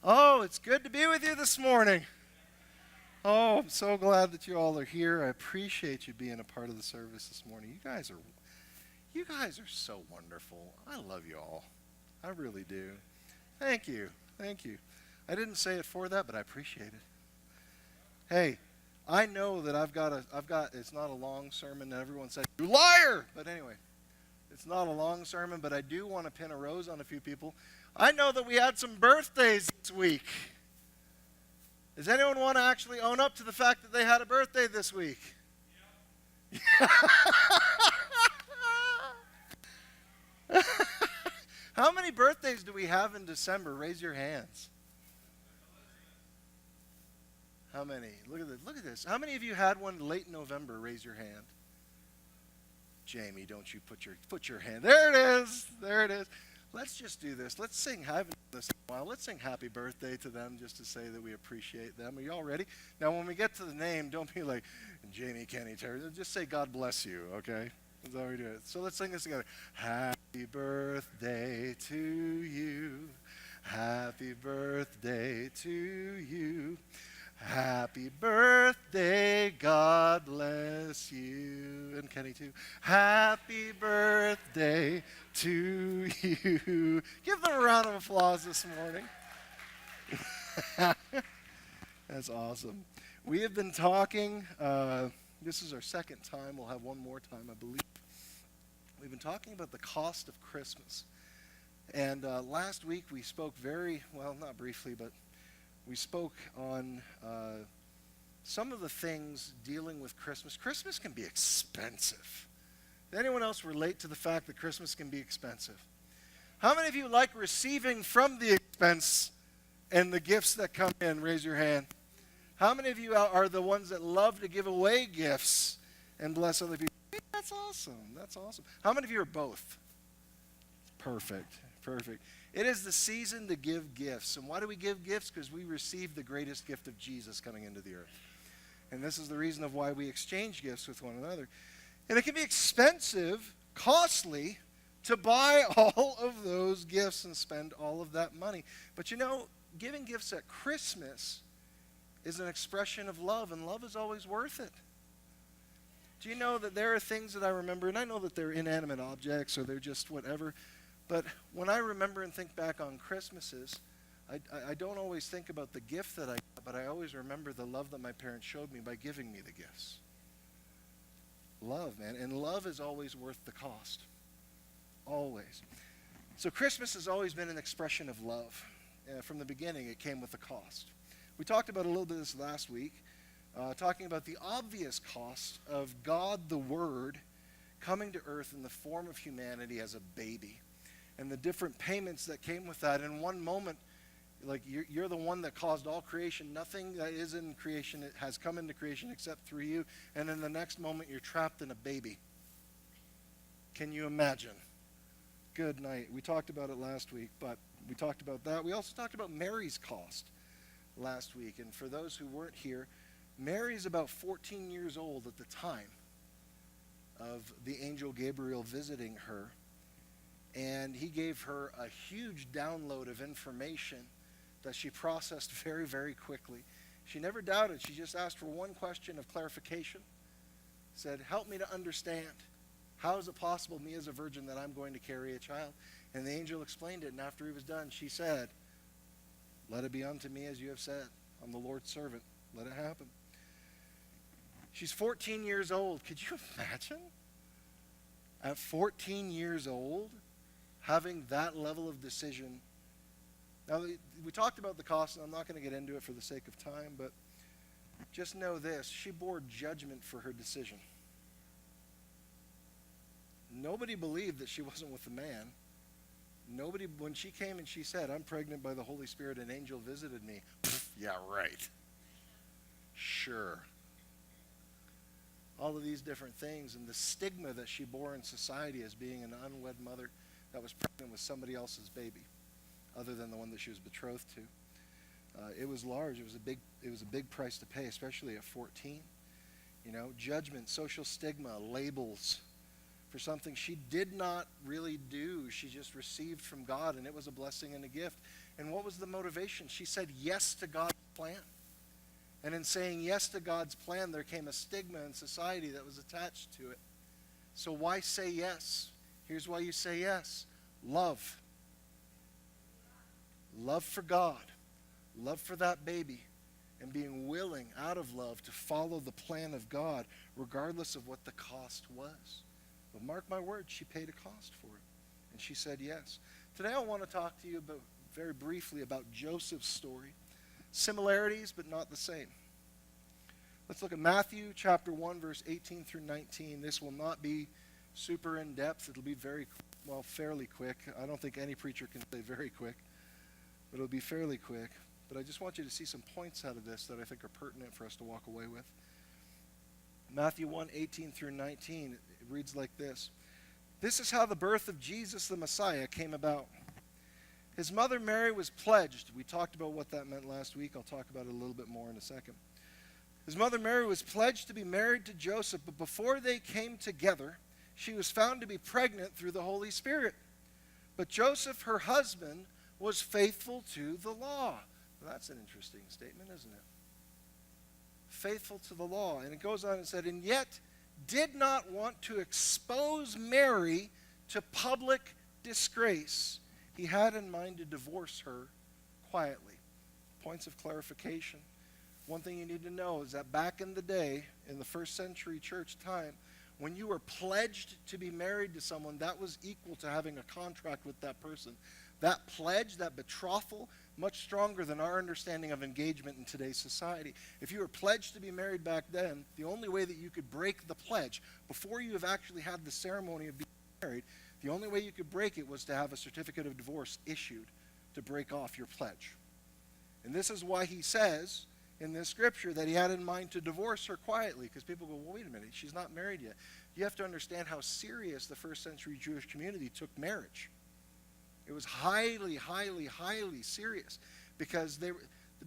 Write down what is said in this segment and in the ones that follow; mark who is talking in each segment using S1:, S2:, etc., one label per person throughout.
S1: Oh, it's good to be with you this morning. Oh, I'm so glad that you all are here. I appreciate you being a part of the service this morning. You guys are so wonderful. I love you all. I really do. Thank you. Thank you. I didn't say it for that, but I appreciate it. Hey, I know that I've got it's not a long sermon and everyone said, "You liar!" But anyway, it's not a long sermon, but I do want to pin a rose on a few people. I know that we had some birthdays this week. Does anyone want to actually own up to the fact that they had a birthday this week? How many birthdays do we have in December? Raise your hands. How many? Look at this. Look at this. How many of you had one late November? Raise your hand. Jamie, don't you put your hand. There it is. There it is. Let's just do this. Let's sing. I haven't done this in a while. Let's sing happy birthday to them just to say that we appreciate them. Are you all ready? Now, when we get to the name, don't be like Jamie, Kenny, Terry. Just say God bless you, okay? That's how we do it. So let's sing this together. Happy birthday to you. Happy birthday to you. Happy birthday, God bless you. And Kenny too. Happy birthday to you. Give them a round of applause this morning. That's awesome. We have been talking, this is our second time. We'll have one more time, I believe. We've been talking about the cost of Christmas. And last week we spoke not briefly, but we spoke on some of the things dealing with Christmas. Christmas can be expensive. Does anyone else relate to the fact that Christmas can be expensive? How many of you like receiving from the expense and the gifts that come in? Raise your hand. How many of you are the ones that love to give away gifts and bless other people? Hey, that's awesome. That's awesome. How many of you are both? Perfect. Perfect. It is the season to give gifts. And why do we give gifts? Because we receive the greatest gift of Jesus coming into the earth. And this is the reason of why we exchange gifts with one another. And it can be expensive, costly, to buy all of those gifts and spend all of that money. But you know, giving gifts at Christmas is an expression of love, and love is always worth it. Do you know that there are things that I remember, and I know that they're inanimate objects or they're just whatever, but when I remember and think back on Christmases, I don't always think about the gift that I got, but I always remember the love that my parents showed me by giving me the gifts. Love, man. And love is always worth the cost. Always. So Christmas has always been an expression of love. From the beginning, it came with a cost. We talked about a little bit of this last week, talking about the obvious cost of God the Word coming to earth in the form of humanity as a baby, and the different payments that came with that. In one moment, like you're the one that caused all creation. Nothing that is in creation has come into creation except through you. And in the next moment, you're trapped in a baby. Can you imagine? Good night. We talked about it last week, but we talked about that. We also talked about Mary's cost last week. And for those who weren't here, Mary's about 14 years old at the time of the angel Gabriel visiting her. And he gave her a huge download of information that she processed very, very quickly. She never doubted. She just asked for one question of clarification. Said, help me to understand. How is it possible, me as a virgin, that I'm going to carry a child? And the angel explained it, and after he was done, she said, let it be unto me as you have said. I'm the Lord's servant. Let it happen. She's 14 years old. Could you imagine? At 14 years old, having that level of decision. Now, we talked about the cost, and I'm not going to get into it for the sake of time, but just know this. She bore judgment for her decision. Nobody believed that she wasn't with a man. Nobody, when she came and she said, I'm pregnant by the Holy Spirit, an angel visited me. Yeah, right. Sure. All of these different things, and the stigma that she bore in society as being an unwed mother that was pregnant with somebody else's baby, other than the one that she was betrothed to. It was large. It was a big price to pay, especially at 14. You know, judgment, social stigma, labels, for something she did not really do. She just received from God, and it was a blessing and a gift. And what was the motivation? She said yes to God's plan. And in saying yes to God's plan, there came a stigma in society that was attached to it. So why say yes? Here's why you say yes. Love. Love for God. Love for that baby. And being willing, out of love, to follow the plan of God, regardless of what the cost was. But mark my words, she paid a cost for it. And she said yes. Today I want to talk to you about, very briefly, about Joseph's story. Similarities, but not the same. Let's look at Matthew chapter 1, verse 18 through 19. This will not be super in-depth. It'll be fairly quick. I don't think any preacher can say very quick, but it'll be fairly quick. But I just want you to see some points out of this that I think are pertinent for us to walk away with. Matthew 1, 18 through 19, it reads like this. This is how the birth of Jesus the Messiah came about. His mother Mary was pledged. We talked about what that meant last week. I'll talk about it a little bit more in a second. His mother Mary was pledged to be married to Joseph, but before they came together, she was found to be pregnant through the Holy Spirit. But Joseph, her husband, was faithful to the law. Well, that's an interesting statement, isn't it? Faithful to the law. And it goes on and said, and yet did not want to expose Mary to public disgrace. He had in mind to divorce her quietly. Points of clarification. One thing you need to know is that back in the day, in the first century church time, when you were pledged to be married to someone, that was equal to having a contract with that person. That pledge, that betrothal, much stronger than our understanding of engagement in today's society. If you were pledged to be married back then, the only way that you could break the pledge, before you have actually had the ceremony of being married, the only way you could break it was to have a certificate of divorce issued to break off your pledge. And this is why he says in this scripture that he had in mind to divorce her quietly, because people go, well, wait a minute, she's not married yet. You have to understand how serious the first century Jewish community took marriage. It was highly, highly, highly serious, because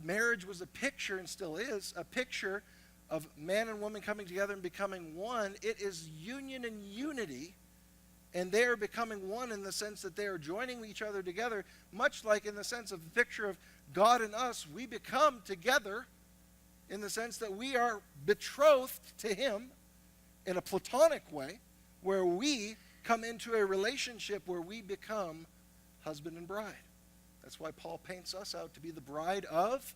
S1: marriage was a picture, and still is, a picture of man and woman coming together and becoming one. It is union and unity, and they are becoming one in the sense that they are joining each other together, much like in the sense of the picture of God and us. We become together in the sense that we are betrothed to him in a platonic way, where we come into a relationship where we become husband and bride. That's why Paul paints us out to be the bride of.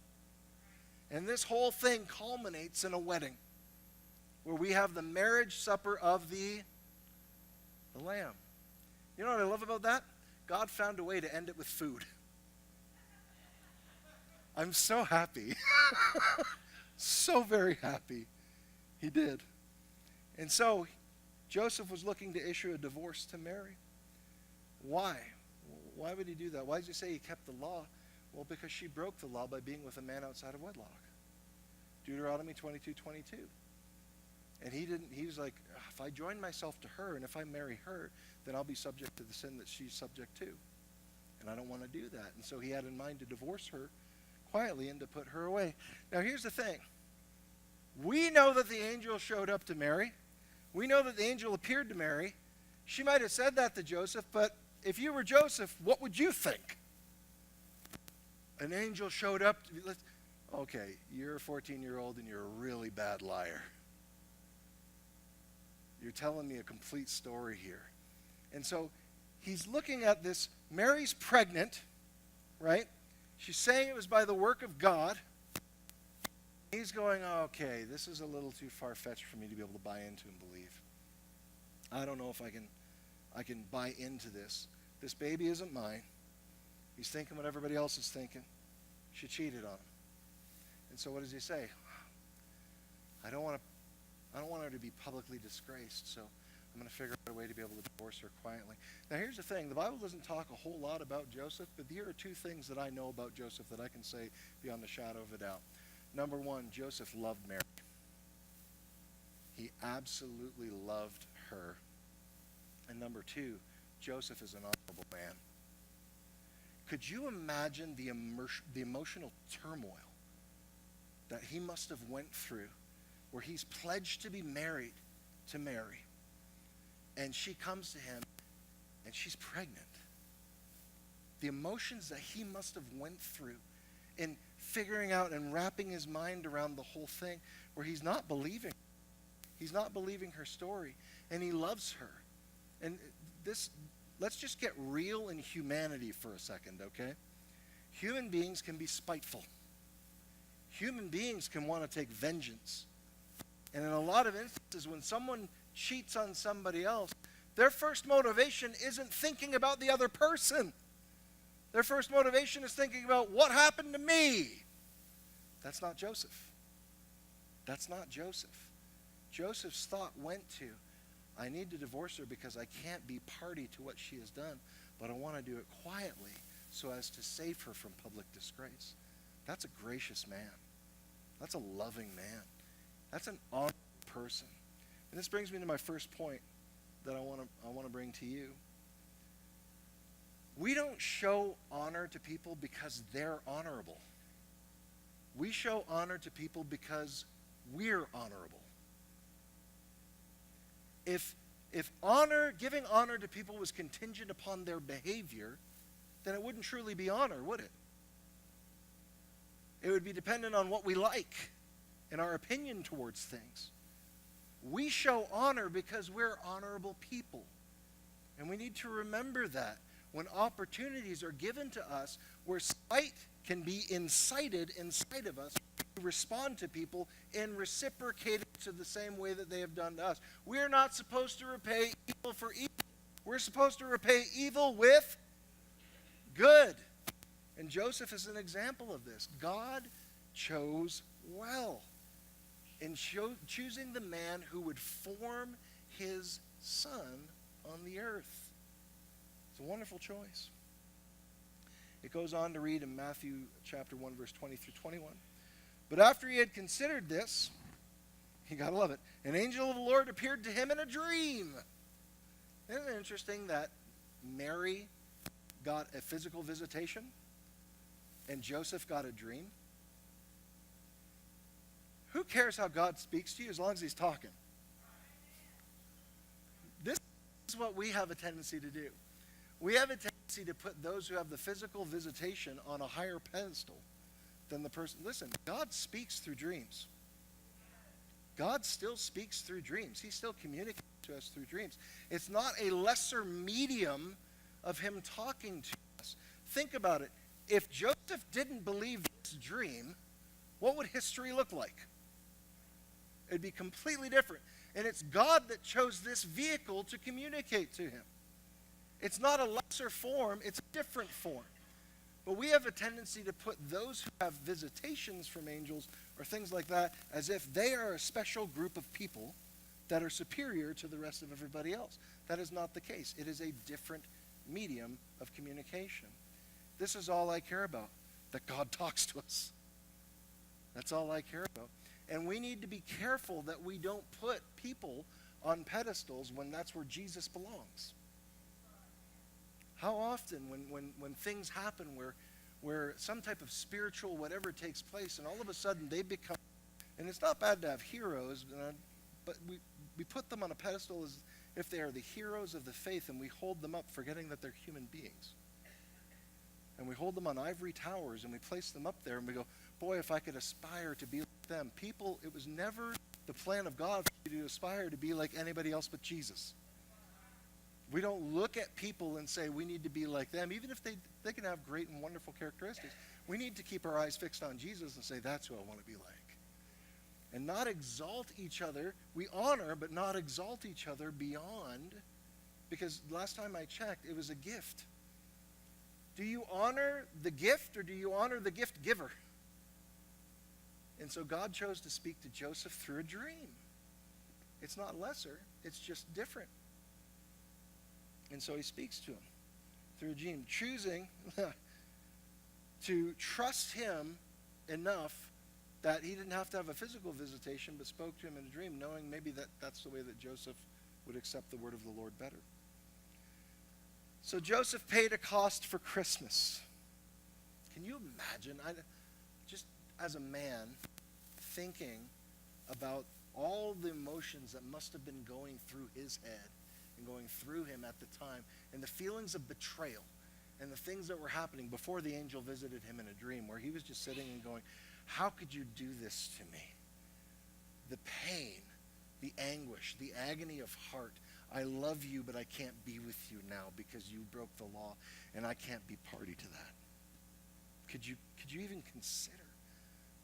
S1: And this whole thing culminates in a wedding, where we have the marriage supper of the Lamb. You know what I love about that? God found a way to end it with food. I'm so happy. So very happy he did. And so Joseph was looking to issue a divorce to Mary. Why? Why would he do that? Why did you say he kept the law? Well, because she broke the law by being with a man outside of wedlock. Deuteronomy 22:22. And he was like, if I join myself to her and if I marry her, then I'll be subject to the sin that she's subject to. And I don't want to do that. And so he had in mind to divorce her quietly and to put her away. Now here's the thing. We know that the angel showed up to Mary. We know that the angel appeared to Mary. She might have said that to Joseph, but if you were Joseph, what would you think? An angel showed up. Okay, you're a 14-year-old and you're a really bad liar. You're telling me a complete story here. And so he's looking at this. Mary's pregnant, right? She's saying it was by the work of God. He's going, okay, this is a little too far-fetched for me to be able to buy into and believe. I don't know if I can buy into this. This baby isn't mine. He's thinking what everybody else is thinking. She cheated on him. And so what does he say? I don't want her to be publicly disgraced, so I'm going to figure out a way to be able to divorce her quietly. Now here's the thing. The Bible doesn't talk a whole lot about Joseph, but here are two things that I know about Joseph that I can say beyond the shadow of a doubt. Number one, Joseph loved Mary. He absolutely loved her. And number two, Joseph is an honorable man. Could you imagine the emotional turmoil that he must have went through, where he's pledged to be married to Mary, And she comes to him, and she's pregnant. The emotions that he must have went through in figuring out and wrapping his mind around the whole thing, where he's not believing. He's not believing her story, and he loves her. And let's just get real in humanity for a second, okay? Human beings can be spiteful. Human beings can want to take vengeance. And in a lot of instances, when someone cheats on somebody else, their first motivation isn't thinking about the other person. Their first motivation is thinking about what happened to me. That's not Joseph. That's not Joseph. Joseph's thought went to, I need to divorce her because I can't be party to what she has done, but I want to do it quietly so as to save her from public disgrace. That's a gracious man. That's a loving man. That's an honorable person. And this brings me to my first point that I want to bring to you. We don't show honor to people because they're honorable. We show honor to people because we're honorable. If giving honor to people was contingent upon their behavior, then it wouldn't truly be honor, would it? It would be dependent on what we like and our opinion towards things. We show honor because we're honorable people. And we need to remember that when opportunities are given to us where spite can be incited inside of us, we respond to people and reciprocate it to the same way that they have done to us. We're not supposed to repay evil for evil. We're supposed to repay evil with good. And Joseph is an example of this. God chose well in choosing the man who would form his son on the earth. It's a wonderful choice. It goes on to read in Matthew chapter 1, verse 20 through 21. But after he had considered this, you gotta love it, an angel of the Lord appeared to him in a dream. Isn't it interesting that Mary got a physical visitation and Joseph got a dream? Who cares how God speaks to you as long as he's talking? This is what we have a tendency to do. We have a tendency to put those who have the physical visitation on a higher pedestal than the person. Listen, God speaks through dreams. God still speaks through dreams. He still communicates to us through dreams. It's not a lesser medium of him talking to us. Think about it. If Joseph didn't believe this dream, what would history look like? It'd be completely different. And it's God that chose this vehicle to communicate to him. It's not a lesser form, it's a different form. But we have a tendency to put those who have visitations from angels or things like that as if they are a special group of people that are superior to the rest of everybody else. That is not the case. It is a different medium of communication. This is all I care about, that God talks to us. That's all I care about. And we need to be careful that we don't put people on pedestals when that's where Jesus belongs. How often when things happen where some type of spiritual whatever takes place and all of a sudden they become, and it's not bad to have heroes, but we put them on a pedestal as if they are the heroes of the faith, and we hold them up forgetting that they're human beings. And we hold them on ivory towers and we place them up there and we go, boy, if I could aspire to be like them. People, it was never the plan of God for you to aspire to be like anybody else but Jesus. We don't look at people and say we need to be like them, even if they can have great and wonderful characteristics. We need to keep our eyes fixed on Jesus and say, that's who I want to be like. And not exalt each other. We honor, but not exalt each other beyond, because last time I checked, it was a gift. Do you honor the gift or do you honor the gift giver? And so God chose to speak to Joseph through a dream. It's not lesser, it's just different. And so he speaks to him through a dream, choosing to trust him enough that he didn't have to have a physical visitation, but spoke to him in a dream, knowing maybe that's the way that Joseph would accept the word of the Lord better. So Joseph paid a cost for Christmas. Can you imagine, just as a man, thinking about all the emotions that must have been going through his head and going through him at the time, and the feelings of betrayal and the things that were happening before the angel visited him in a dream, where he was just sitting and going, how could you do this to me? The pain, the anguish, the agony of heart. I love you, but I can't be with you now because you broke the law, and I can't be party to that. Could you even consider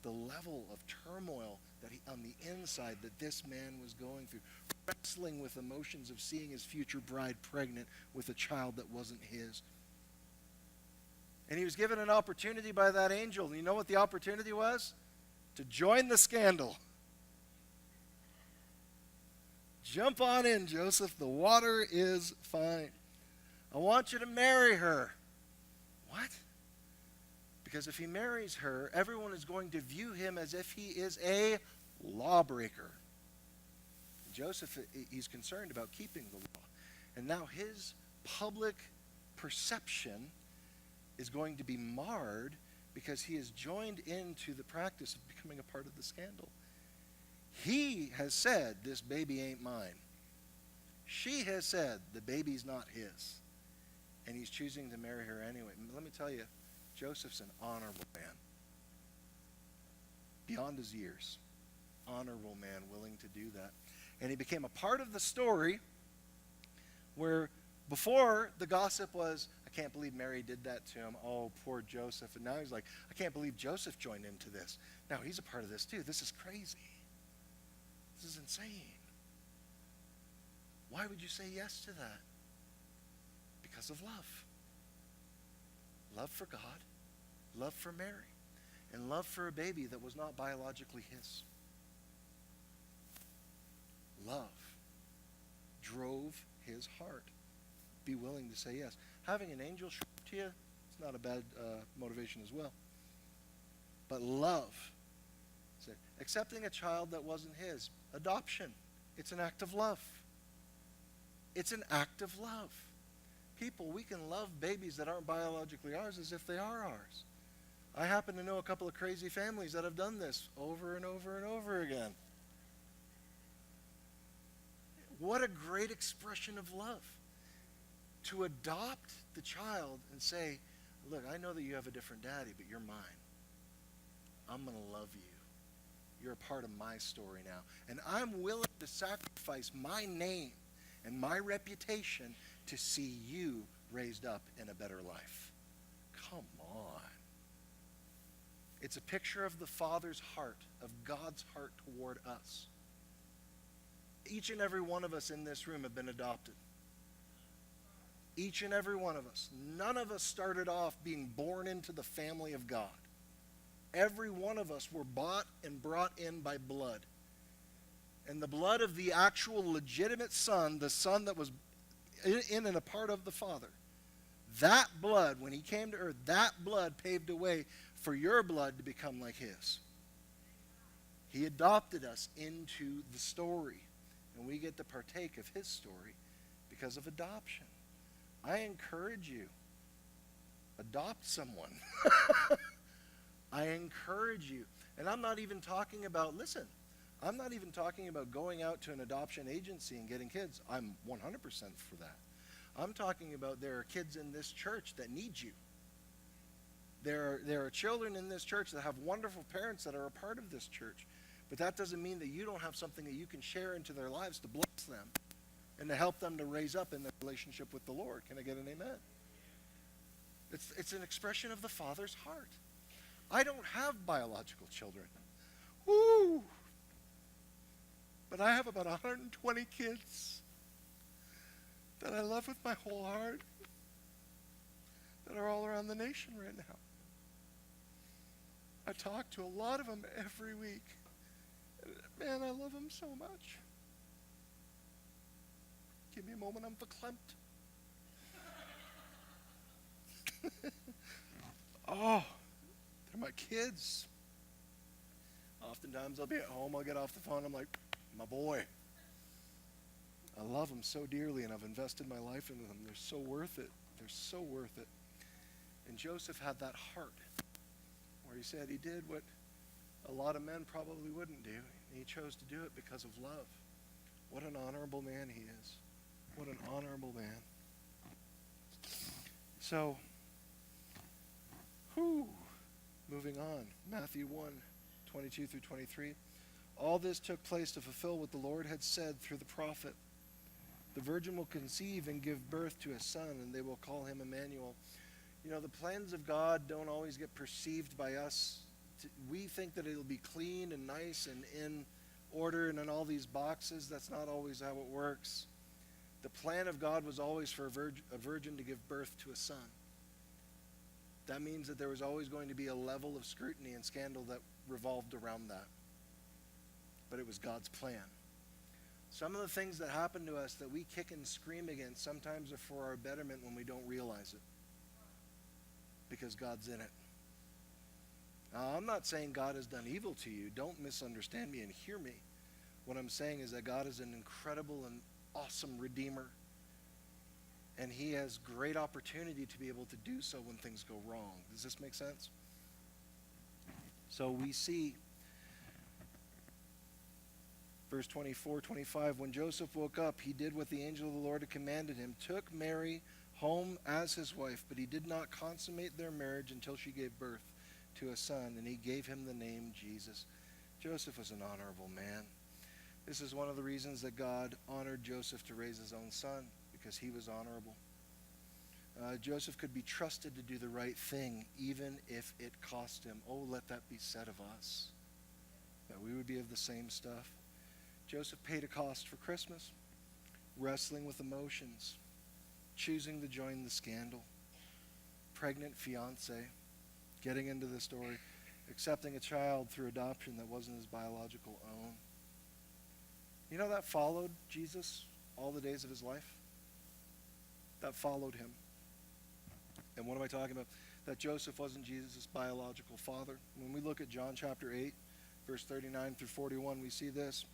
S1: the level of turmoil that on the inside that this man was going through, wrestling with emotions of seeing his future bride pregnant with a child that wasn't his? And he was given an opportunity by that angel. And you know what the opportunity was? To join the scandal. Jump on in, Joseph. The water is fine. I want you to marry her. What? Because if he marries her, everyone is going to view him as if he is a lawbreaker. Joseph, he's concerned about keeping the law. And now his public perception is going to be marred because he is joined into the practice of becoming a part of the scandal. He has said, this baby ain't mine. She has said, the baby's not his. And he's choosing to marry her anyway. Let me tell you, Joseph's an honorable man. Beyond his years. Honorable man, willing to do that. And he became a part of the story where before the gossip was, I can't believe Mary did that to him. Oh, poor Joseph. And now he's like, I can't believe Joseph joined into this. Now he's a part of this too. This is crazy. This is insane. Why would you say yes to that? Because of love. Love for God, love for Mary, and love for a baby that was not biologically his. Love drove his heart. Be willing to say yes. Having an angel show up to you, it's not a bad motivation as well. But love, accepting a child that wasn't his, adoption, it's an act of love. It's an act of love. People, we can love babies that aren't biologically ours as if they are ours. I happen to know a couple of crazy families that have done this over and over and over again. What a great expression of love. To adopt the child and say, look, I know that you have a different daddy, but you're mine. I'm going to love you. You're a part of my story now. And I'm willing to sacrifice my name and my reputation to see you raised up in a better life. Come on. It's a picture of the Father's heart, of God's heart toward us. Each and every one of us in this room have been adopted. Each and every one of us. None of us started off being born into the family of God. Every one of us were bought and brought in by blood. And the blood of the actual legitimate Son, the Son that was in and a part of the Father, that blood, when he came to earth, that blood paved a way for your blood to become like his. He adopted us into the story, and we get to partake of his story because of adoption. I encourage you, adopt someone. I encourage you. And I'm not even talking about, listen, I'm not even talking about going out to an adoption agency and getting kids. I'm 100% for that. I'm talking about there are kids in this church that need you. There are children in this church that have wonderful parents that are a part of this church. But that doesn't mean that you don't have something that you can share into their lives to bless them and to help them to raise up in their relationship with the Lord. Can I get an amen? It's an expression of the Father's heart. I don't have biological children. Woo! But I have about 120 kids that I love with my whole heart that are all around the nation right now. I talk to a lot of them every week. And man, I love them so much. Give me a moment, I'm verklempt. Oh, they're my kids. Oftentimes I'll be at home, I'll get off the phone, I'm like, my boy. I love them so dearly, and I've invested my life into them. They're so worth it. They're so worth it. And Joseph had that heart where he said he did what a lot of men probably wouldn't do. He chose to do it because of love. What an honorable man he is. What an honorable man. So, moving on. Matthew 1:22 through 23. All this took place to fulfill what the Lord had said through the prophet. The virgin will conceive and give birth to a son, and they will call him Emmanuel. You know, the plans of God don't always get perceived by us. We think that it'll be clean and nice and in order and in all these boxes. That's not always how it works. The plan of God was always for a virgin to give birth to a son. That means that there was always going to be a level of scrutiny and scandal that revolved around that. But it was God's plan. Some of the things that happen to us that we kick and scream against sometimes are for our betterment when we don't realize it. Because God's in it. Now, I'm not saying God has done evil to you. Don't misunderstand me and hear me. What I'm saying is that God is an incredible and awesome Redeemer. And he has great opportunity to be able to do so when things go wrong. Does this make sense? So we see verse 24, 25, when Joseph woke up, he did what the angel of the Lord had commanded him, took Mary home as his wife, but he did not consummate their marriage until she gave birth to a son, and he gave him the name Jesus. Joseph was an honorable man. This is one of the reasons that God honored Joseph to raise his own son, because he was honorable. Joseph could be trusted to do the right thing, even if it cost him. Oh, let that be said of us, that we would be of the same stuff. Joseph paid a cost for Christmas, wrestling with emotions, choosing to join the scandal, pregnant fiance, getting into the story, accepting a child through adoption that wasn't his biological own. You know, that followed Jesus all the days of his life. That followed him. And what am I talking about? That Joseph wasn't Jesus' biological father. When we look at John chapter 8, verse 39 through 41, we see this.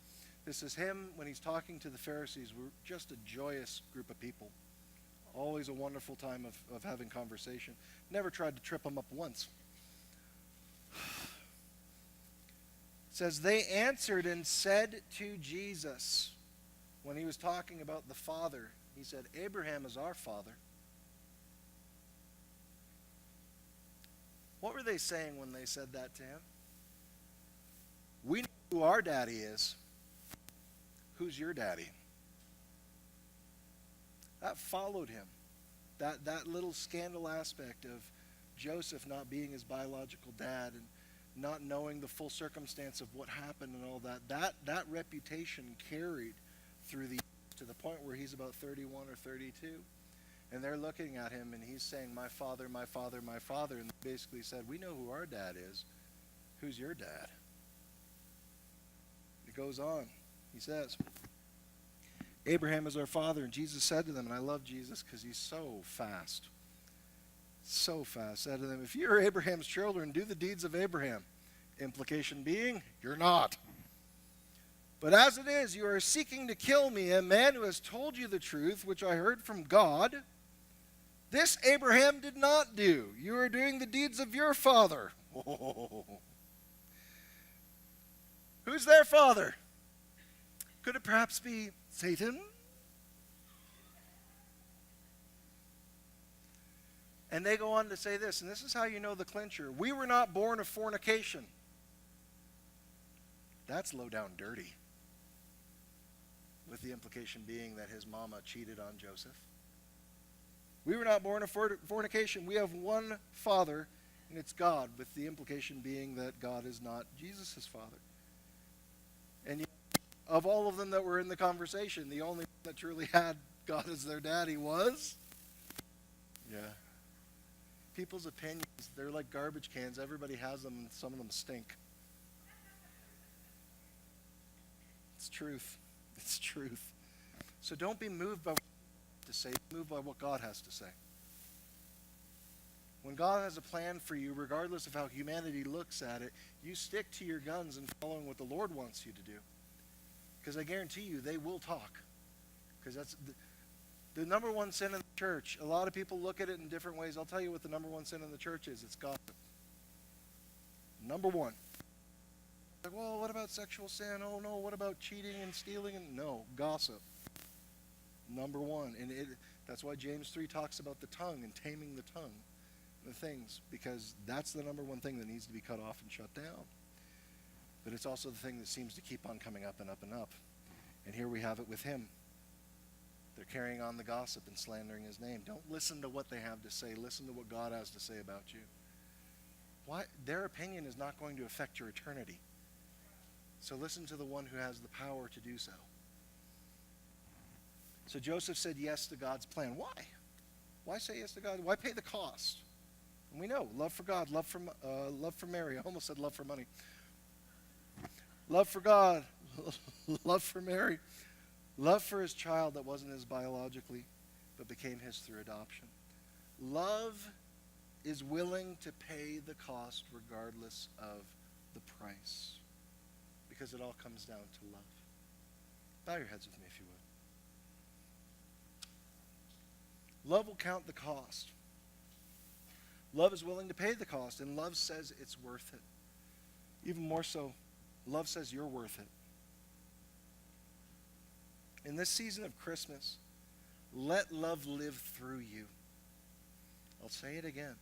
S1: This is him when he's talking to the Pharisees. We're just a joyous group of people. Always a wonderful time of having conversation. Never tried to trip them up once. It says, they answered and said to Jesus, when he was talking about the Father, he said, Abraham is our father. What were they saying when they said that to him? We know who our daddy is. Who's your daddy? That followed him. That little scandal aspect of Joseph not being his biological dad and not knowing the full circumstance of what happened and all that reputation carried through to the point where he's about 31 or 32. And they're looking at him and he's saying, my father, my father, my father. And they basically said, we know who our dad is. Who's your dad? It goes on. He says, Abraham is our father. And Jesus said to them, and I love Jesus because he's so fast. So fast. Said to them, if you're Abraham's children, do the deeds of Abraham. Implication being, you're not. But as it is, you are seeking to kill me, a man who has told you the truth, which I heard from God. This Abraham did not do. You are doing the deeds of your father. Oh. Who's their father? Could it perhaps be Satan? And they go on to say this, and this is how you know the clincher. We were not born of fornication. That's low down dirty. With the implication being that his mama cheated on Joseph. We were not born of fornication. We have one father, and it's God, with the implication being that God is not Jesus' father. And yet, of all of them that were in the conversation, the only one that truly had God as their daddy was? Yeah. People's opinions, they're like garbage cans. Everybody has them, and some of them stink. It's truth. It's truth. So don't be moved by what God has to say. Be moved by what God has to say. When God has a plan for you, regardless of how humanity looks at it, you stick to your guns and following what the Lord wants you to do. Because I guarantee you, they will talk. Because that's the number one sin in the church. A lot of people look at it in different ways. I'll tell you what the number one sin in the church is. It's gossip. Number one. Like, well, what about sexual sin? Oh, no, what about cheating and stealing? And no, gossip. Number one. And that's why James 3 talks about the tongue and taming the tongue, the things, because that's the number one thing that needs to be cut off and shut down. But it's also the thing that seems to keep on coming up and up and up. And here we have it with him. They're carrying on the gossip and slandering his name. Don't listen to what they have to say. Listen to what God has to say about you. Why? Their opinion is not going to affect your eternity. So listen to the one who has the power to do so. So Joseph said yes to God's plan. Why? Why say yes to God? Why pay the cost? And we know, love for God, love for Mary. I almost said love for money. Love for God, love for Mary, love for his child that wasn't his biologically, but became his through adoption. Love is willing to pay the cost regardless of the price, because it all comes down to love. Bow your heads with me if you would. Love will count the cost. Love is willing to pay the cost, and love says it's worth it. Even more so, love says you're worth it. In this season of Christmas, let love live through you. I'll say it again.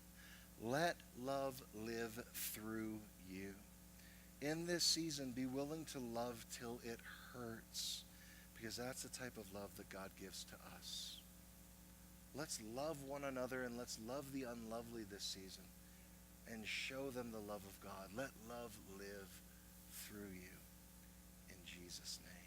S1: Let love live through you. In this season, be willing to love till it hurts, because that's the type of love that God gives to us. Let's love one another, and let's love the unlovely this season and show them the love of God. Let love live through you. In Jesus' name.